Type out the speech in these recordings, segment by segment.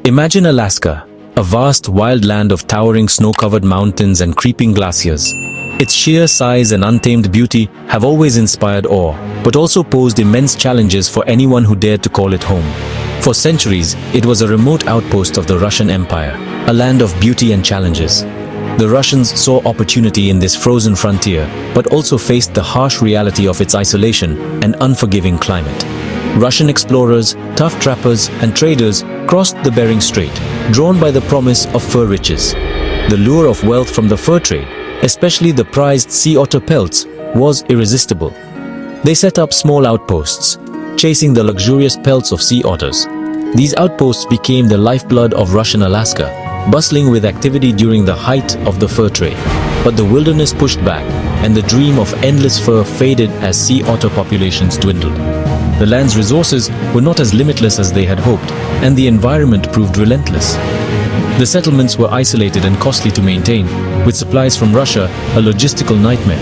Imagine Alaska, a vast wild land of towering snow-covered mountains and creeping glaciers. Its sheer size and untamed beauty have always inspired awe, but also posed immense challenges for anyone who dared to call it home. For centuries, it was a remote outpost of the Russian Empire, a land of beauty and challenges. The Russians saw opportunity in this frozen frontier, but also faced the harsh reality of its isolation and unforgiving climate. Russian explorers, tough trappers, and traders crossed the Bering Strait, drawn by the promise of fur riches. The lure of wealth from the fur trade, especially the prized sea otter pelts, was irresistible. They set up small outposts, chasing the luxurious pelts of sea otters. These outposts became the lifeblood of Russian Alaska, bustling with activity during the height of the fur trade. But the wilderness pushed back, and the dream of endless fur faded as sea otter populations dwindled. The land's resources were not as limitless as they had hoped, and the environment proved relentless. The settlements were isolated and costly to maintain, with supplies from Russia a logistical nightmare.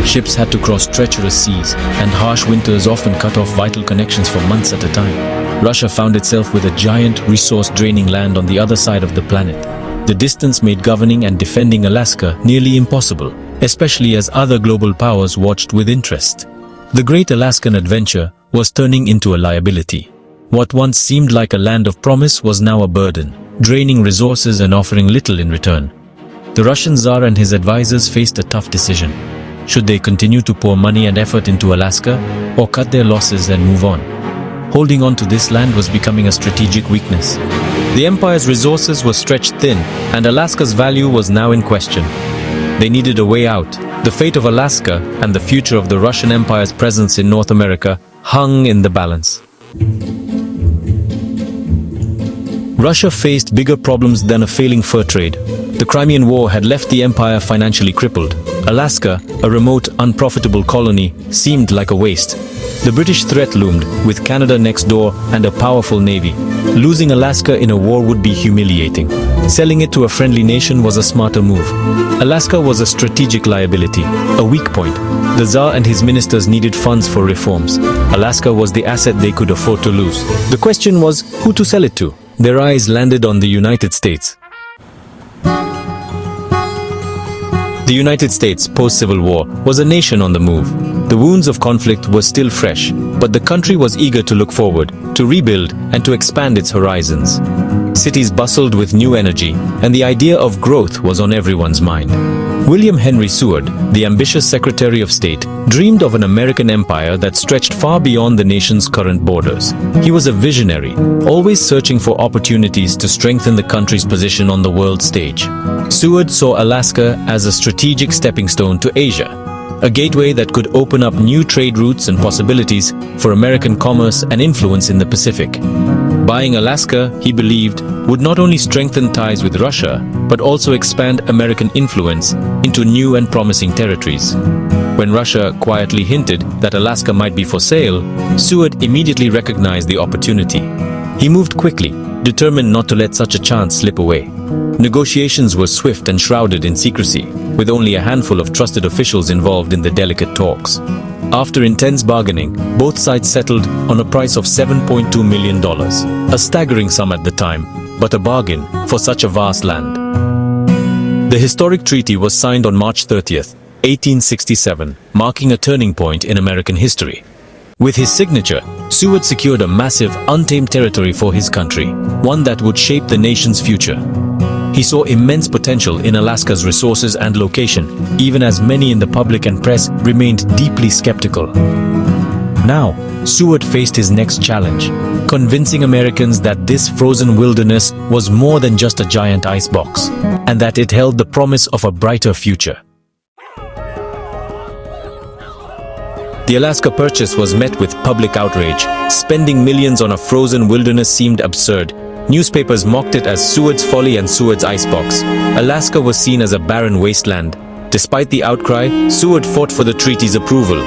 Ships had to cross treacherous seas, and harsh winters often cut off vital connections for months at a time. Russia found itself with a giant, resource-draining land on the other side of the planet. The distance made governing and defending Alaska nearly impossible, especially as other global powers watched with interest. The great Alaskan adventure was turning into a liability. What once seemed like a land of promise was now a burden, draining resources and offering little in return. The Russian Tsar and his advisors faced a tough decision. Should they continue to pour money and effort into Alaska, or cut their losses and move on? Holding on to this land was becoming a strategic weakness. The empire's resources were stretched thin, and Alaska's value was now in question. They needed a way out. The fate of Alaska and the future of the Russian Empire's presence in North America hung in the balance. Russia faced bigger problems than a failing fur trade. The Crimean War had left the empire financially crippled. Alaska, a remote, unprofitable colony, seemed like a waste. The British threat loomed, with Canada next door and a powerful navy. Losing Alaska in a war would be humiliating. Selling it to a friendly nation was a smarter move. Alaska was a strategic liability, a weak point. The Tsar and his ministers needed funds for reforms. Alaska was the asset they could afford to lose. The question was who to sell it to. Their eyes landed on the United States. The United States, post-Civil War, was a nation on the move. The wounds of conflict were still fresh, but the country was eager to look forward, to rebuild, and to expand its horizons. Cities bustled with new energy, and the idea of growth was on everyone's mind. William Henry Seward, the ambitious Secretary of State, dreamed of an American empire that stretched far beyond the nation's current borders. He was a visionary, always searching for opportunities to strengthen the country's position on the world stage. Seward saw Alaska as a strategic stepping stone to Asia, a gateway that could open up new trade routes and possibilities for American commerce and influence in the Pacific. Buying Alaska, he believed, would not only strengthen ties with Russia, but also expand American influence into new and promising territories. When Russia quietly hinted that Alaska might be for sale, Seward immediately recognized the opportunity. He moved quickly, determined not to let such a chance slip away. Negotiations were swift and shrouded in secrecy, with only a handful of trusted officials involved in the delicate talks. After intense bargaining, both sides settled on a price of $7.2 million, a staggering sum at the time, but a bargain for such a vast land. The historic treaty was signed on March 30th, 1867, marking a turning point in American history. With his signature, Seward secured a massive, untamed territory for his country, one that would shape the nation's future. He saw immense potential in Alaska's resources and location, even as many in the public and press remained deeply skeptical. Now, Seward faced his next challenge, convincing Americans that this frozen wilderness was more than just a giant icebox, and that it held the promise of a brighter future. The Alaska Purchase was met with public outrage. Spending millions on a frozen wilderness seemed absurd. Newspapers mocked it as Seward's folly and Seward's icebox. Alaska was seen as a barren wasteland. Despite the outcry, Seward fought for the treaty's approval.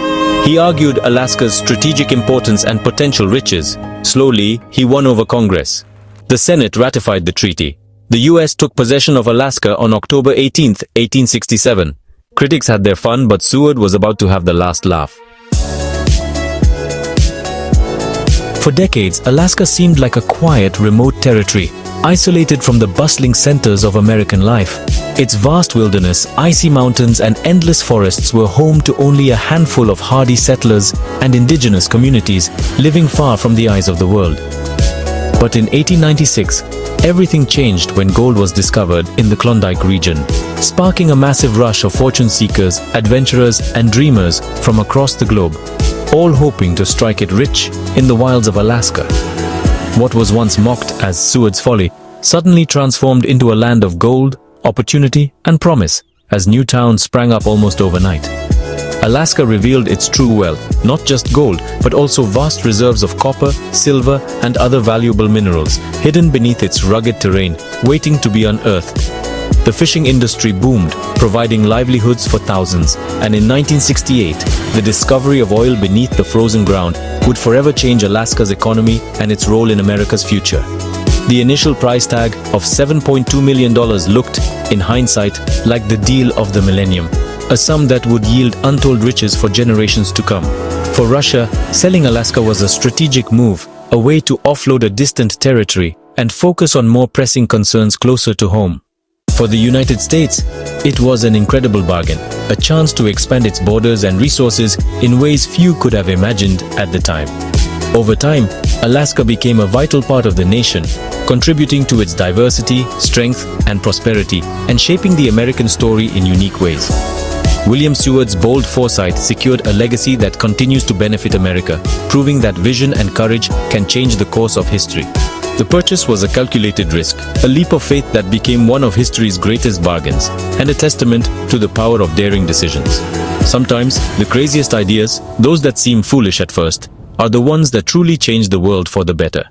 He argued Alaska's strategic importance and potential riches. Slowly, he won over Congress. The Senate ratified the treaty. The U.S. took possession of Alaska on October 18, 1867. Critics had their fun, but Seward was about to have the last laugh. For decades, Alaska seemed like a quiet, remote territory, isolated from the bustling centers of American life. Its vast wilderness, icy mountains, and endless forests were home to only a handful of hardy settlers and indigenous communities living far from the eyes of the world. But in 1896, everything changed when gold was discovered in the Klondike region, sparking a massive rush of fortune seekers, adventurers, and dreamers from across the globe, all hoping to strike it rich in the wilds of Alaska. What was once mocked as Seward's folly suddenly transformed into a land of gold, opportunity, and promise as new towns sprang up almost overnight. Alaska revealed its true wealth, not just gold, but also vast reserves of copper, silver, and other valuable minerals hidden beneath its rugged terrain, waiting to be unearthed. The fishing industry boomed, providing livelihoods for thousands, and in 1968, the discovery of oil beneath the frozen ground would forever change Alaska's economy and its role in America's future. The initial price tag of $7.2 million looked, in hindsight, like the deal of the millennium, a sum that would yield untold riches for generations to come. For Russia, selling Alaska was a strategic move, a way to offload a distant territory and focus on more pressing concerns closer to home. For the United States, it was an incredible bargain, a chance to expand its borders and resources in ways few could have imagined at the time. Over time, Alaska became a vital part of the nation, contributing to its diversity, strength, and prosperity, and shaping the American story in unique ways. William Seward's bold foresight secured a legacy that continues to benefit America, proving that vision and courage can change the course of history. The purchase was a calculated risk, a leap of faith that became one of history's greatest bargains, and a testament to the power of daring decisions. Sometimes, the craziest ideas, those that seem foolish at first, are the ones that truly change the world for the better.